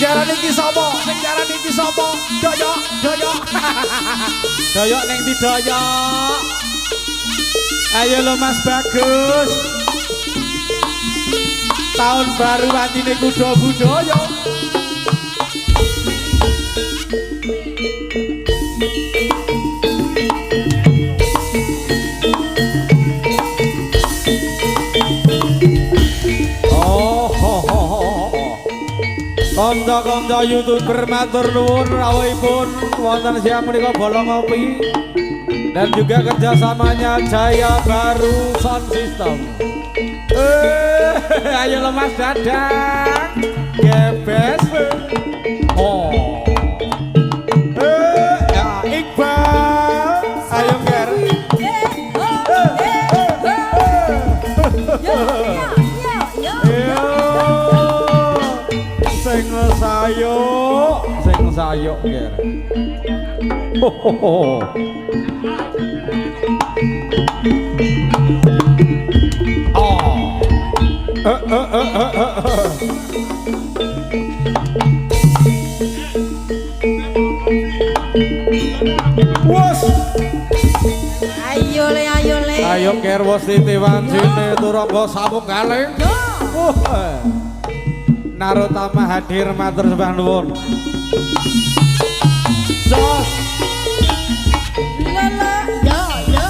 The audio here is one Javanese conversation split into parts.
jaran iki sapa? Sing jaran iki sapa? Doyok, doyok. Doyok ning ndi doyok? Ayo lo Mas Bagus. Tahun baru watine kuda budaya. Kanca-kanca YouTuber matur nuwun rawuhipun wonten siang menika bolong ngopi dan juga kerjasamanya Jaya Baru Sound System. Ayo lo Mas Dadang gebes. Oh ya Iqbal ayo ger. Sing sayuk ger. Wos ayo le ayo ker wos titiwan sini turangga sabuk kaleng Narotama hadir matur sembah nuwun jos lala yo lala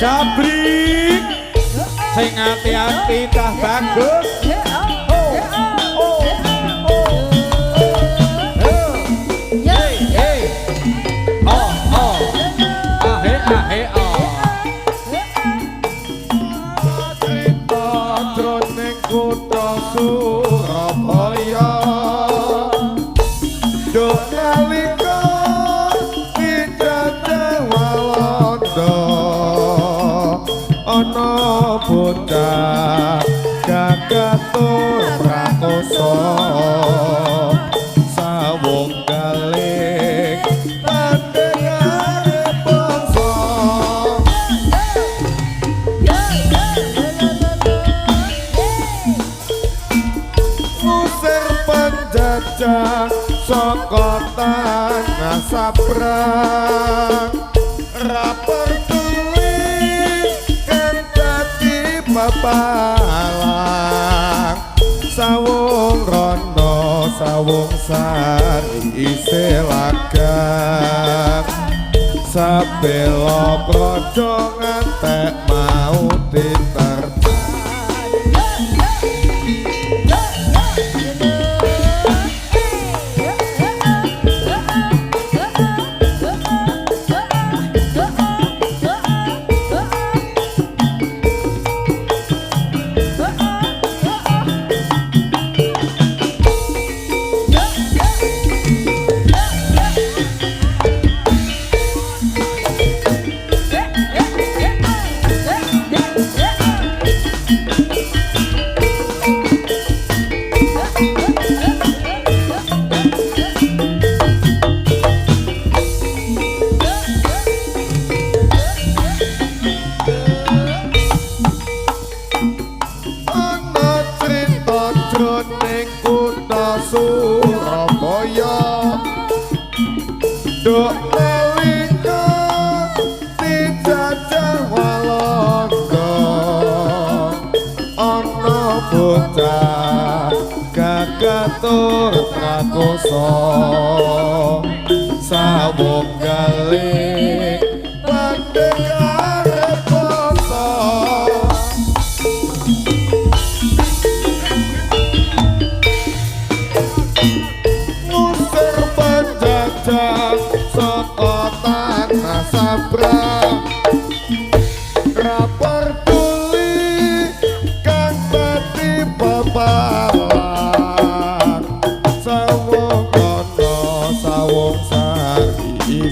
Jabrik sing ati-ati tah bagus jroning kutha Surabaya donalika ana bocah gagatur prakoso sawung galing pandegare bangsa ngusir penjajah saka tanah sabrang rapor palang sawung rondo sawung sari isih lagang sabelo praja ngantek mau diterjang Surabaya dok nalika dijajah Walanda ana bocah gagatur prakoso sawung galing pandegare bangsa saka tanah sabrang rapor tuli kang dadi pepalang sawung kono sawung sari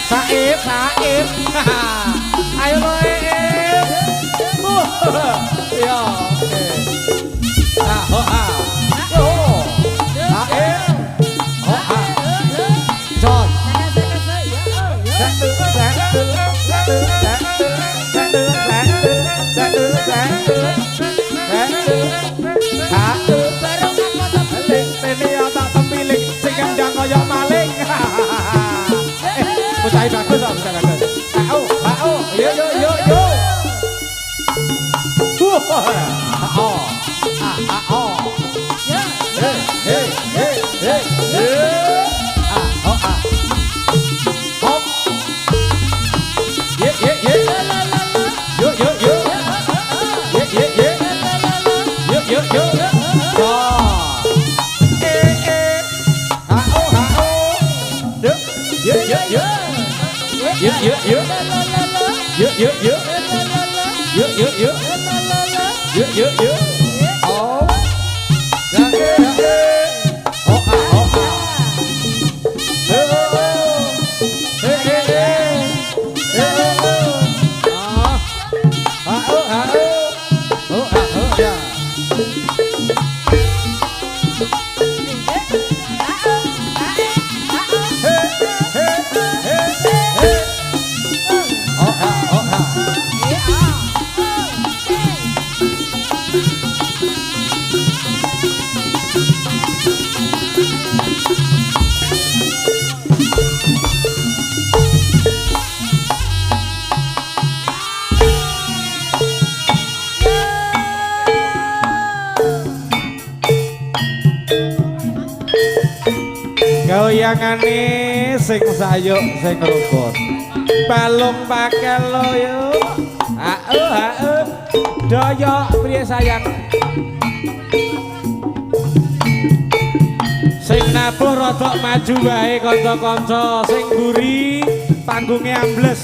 Saib. Ayo lo Ip. Ya, oke. Ho ha. Yo. Saib. Ho ha. Jon. Bocah bagus kok, bocah bagus. Au, yo. Goyangane sing sayuk sing rukun balung pakel lo yo doyok priye sayang sing nabuh rodok maju wae kanca-kanca sing mburi panggunge ambles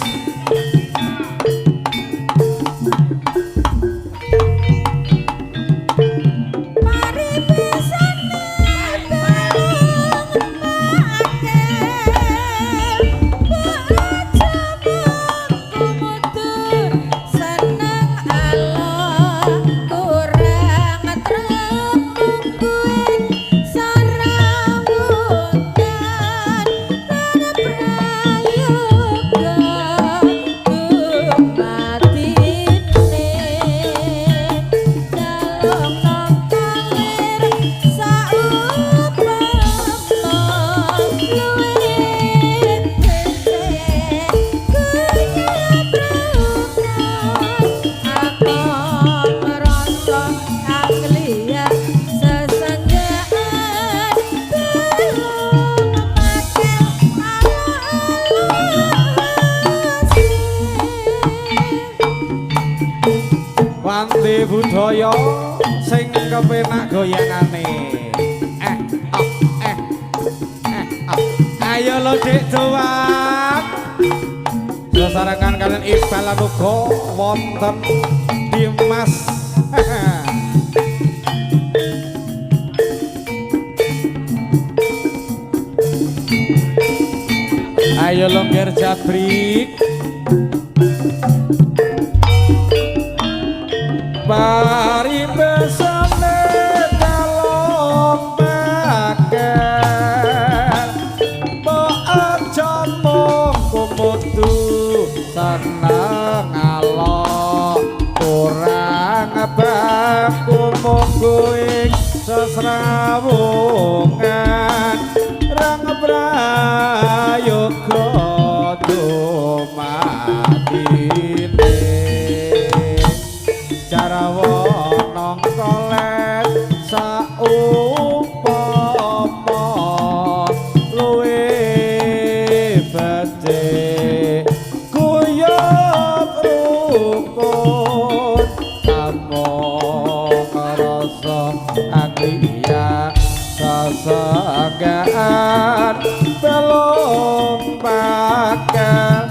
Wanti budaya sing kepenak goyangane. Oh, oh. Ayo lo Dik Tuan. Sesarengan kalian Iqbal lan uga wonten Dimas. Ayo lo ngger jabrik. Bari besane kalong bakel mbok aja mung kumudu seneng alok kurang baku monggo ing sesrawungan rang prayoga dumatine Jarawana kolet saumpama luwe bedhe guyub rukun among rasa agriya sasagaan belum bakal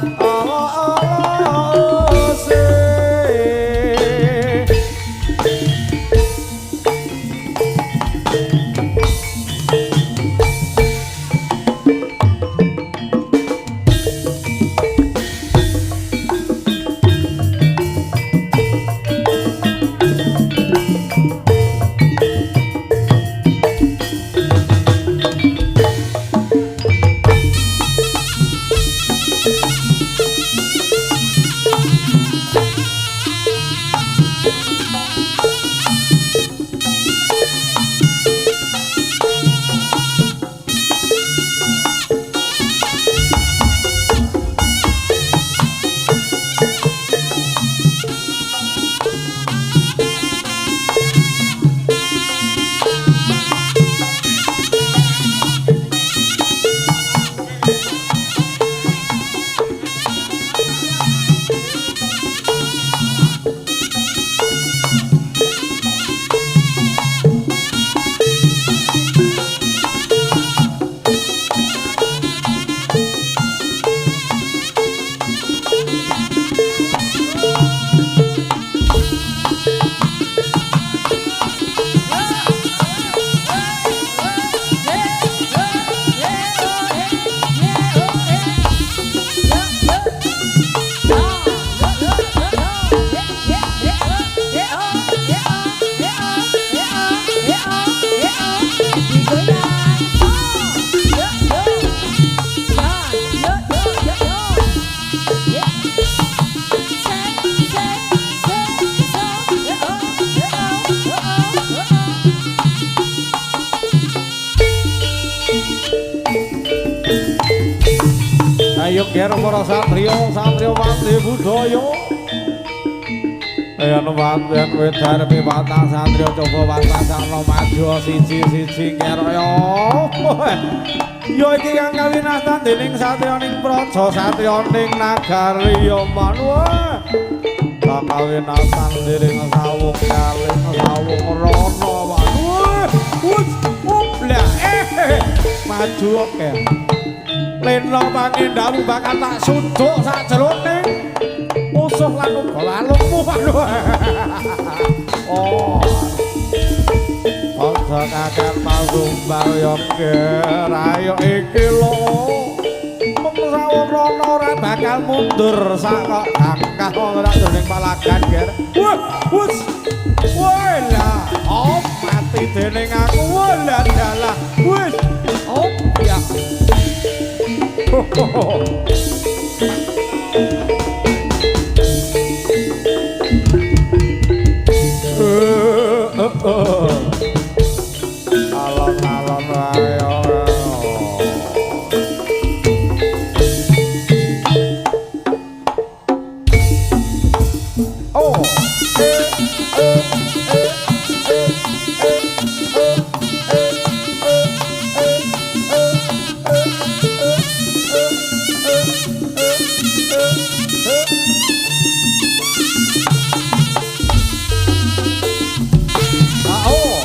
Ayo ger para satriya wandi budaya. Ayo nuwun wedar piwatang satriya coba wasasana maju siji-siji ger ya. Ya iki kang kawinastan dening satriyaning praja satriyaning nagari Manua. Kawinastan dening sawung kalih sawung rana Manua. Wus lah maju oke. Lena pangendamu bakal tak sunduk sak jerone musuh lan uga lalungmu oh aja kakek masumbal yo ayo iki lho mung rono ora bakal mundur sak kok angkah ora dening palagan ger wus wala oh mati dening aku wala dalah wis oh ya Alon-alon wae oh oh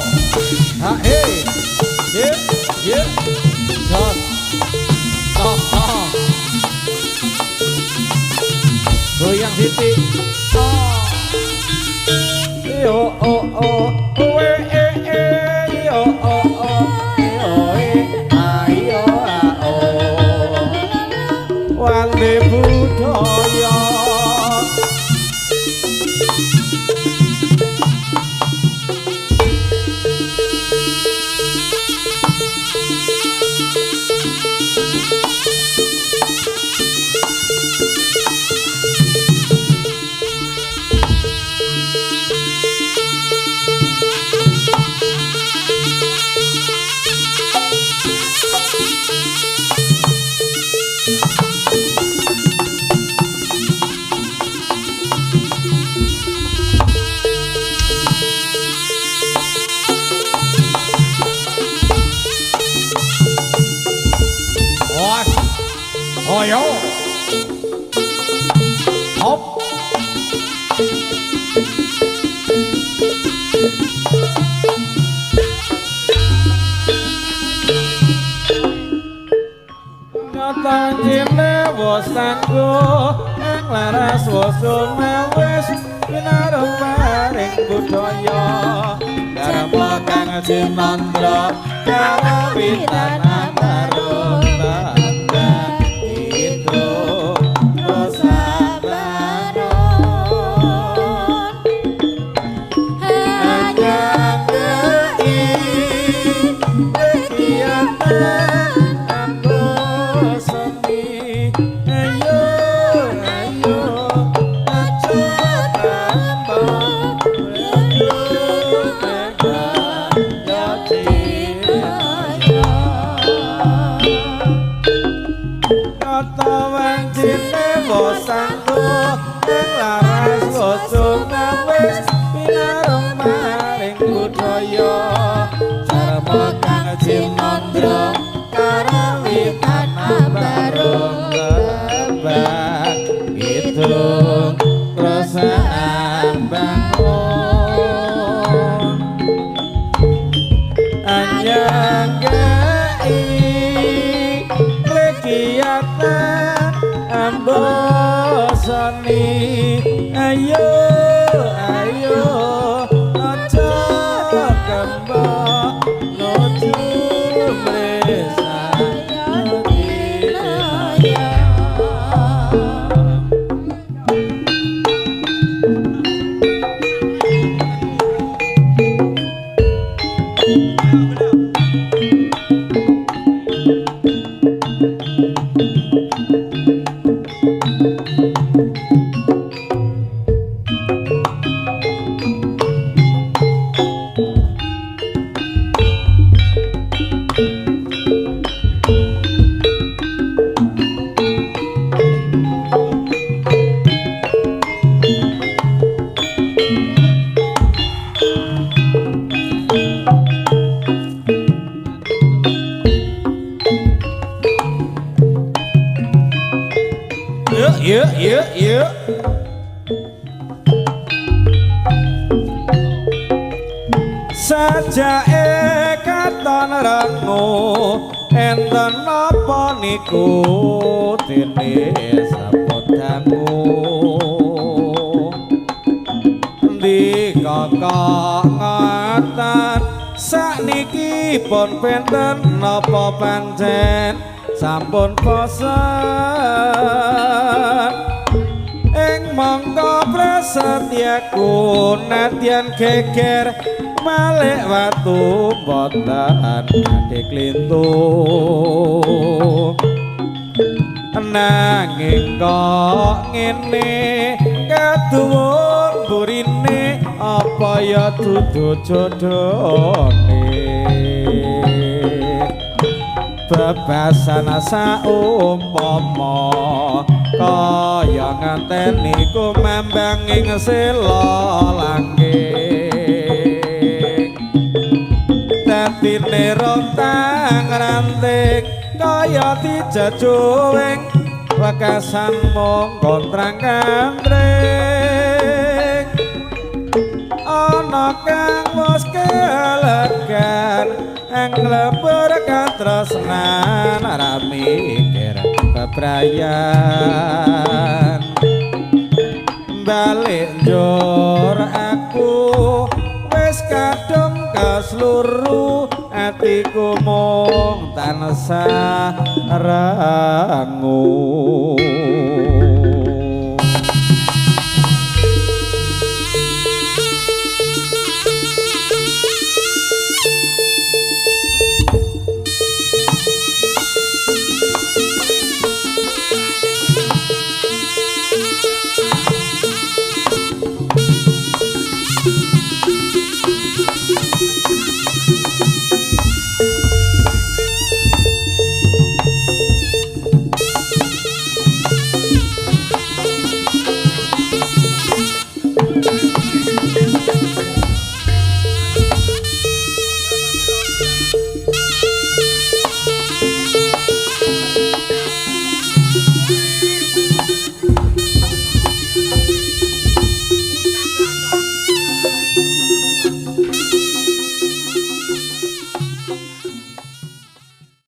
Ayo. Hop. Tanjine bosanku ing laras wasana wis pinareng paring budaya karma kang jinandra kawitan antarung itu Jinandra karawitan ambarung lebak itu perasaan bangun anyagai rekiatan ambosani ayo ayo aja kembang Yuk. Sajake katon rengu enten napa niku dene sapodangu di kakak ngatan sakniki pun penten napa pancen sampun posen ing mangka prasetyaku nadyan geger malih watu boten ade klintu nanging kok ngene kaduwur burine apa ya dudu jodhone bebasan saumpama kaya nganteni kumembang ing sela langgeng dadine rontang ranting kaya dijajuwing wekasan mung kontrang kandring ana kang wis kelegan ing lebur katresnan ora mikir bebrayan balik njur aku wis kadung kesluru atiku mung tansah rangu